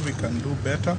we can do better.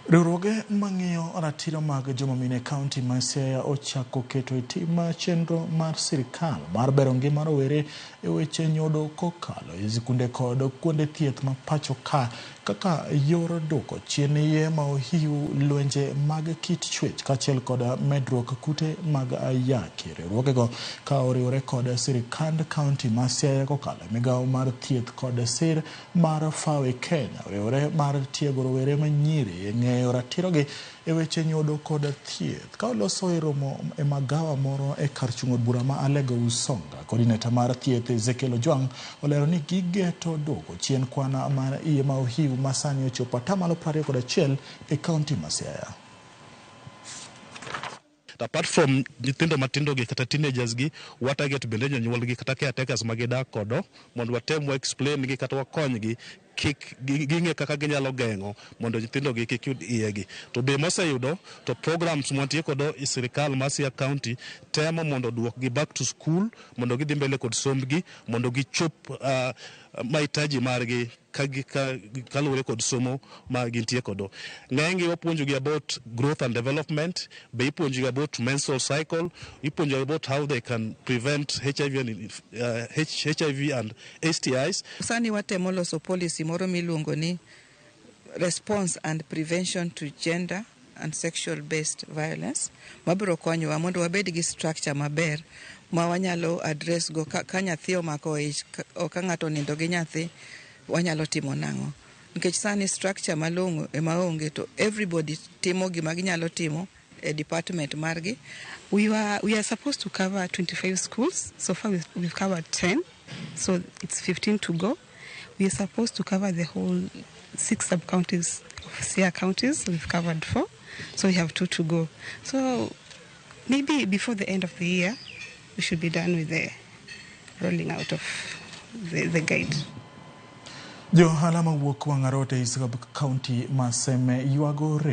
Riwruoge mang'iyo ratiro mag joma mine Kaunti ma Siaya ochako keto itim chenro mar sirikal mar bero ngima rowere e weche nyodo kokalo e skunde kod kuonde thieth ma pacho ka kaka yor dwoko chien iye ma ohiu lwenje mag kit chwech kaachiel kod medruok kute mag ayaki. Riwruogego ka oriwore kod sirikand Kaunti ma Siaya kokalo e migawo mar thieth kod sir mar Fawe Kenya oriwore mar tiego rowere manyiri e ng'eyo ratirogi e weche nyodo kod thieth. Ka oloso e romo e magawa moro e kar chung'o bura ma Alego Usonga, koordinata mar thieth Ezekiel Ojwang olero ni gigeto dwoko chien kwana mar iye ma ohiu masani ochopo 21% e Kaunti ma Siaya. Apart from nyithindo matindo gi kata teenagers gi, wataget bende jonyuol gi kata caretakers magidak kodo mondo watem explain gi kata wakony gi kik ging'e kaka ginyalo geng'o mondo nyithindo gi kik yud iyegi. To be moseyudo to programs mwantie kodo i sirikal ma Siaya County temo mondo duok gi back to school mondo gidhi mbele kod sombgi mondo gichop mahitaji margi kaluwore kod somo ma gintie kodo. Ng'enygi wapuonjogi about growth and development, be ipuonjogi about menstrual cycle, ipuonjogi about how they can prevent HIV and STIs. Sani watemo loso policy moro miluongo ni response and prevention to gender and sexual based violence mabiro konyowa mondo wabed gi structure maber ma wanyalo address go ka nyathi omako ich o ka ng'ato nindo gi nyathi wanyalo timo nang'o. Nikech sani structure malong'o ema onge to everybody timo gima ginyalo timo e department margi. We are supposed to cover 25 schools. So far we've covered 10. So it's 15 to go. We are supposed to cover the whole 6 sub-counties of Siaya counties. We've covered 4. So we have 2 to go. So maybe before the end of the year, we should be done with the rolling out of the guide. Jo hala mawuok Wang'arote Isabel County maseme yuagore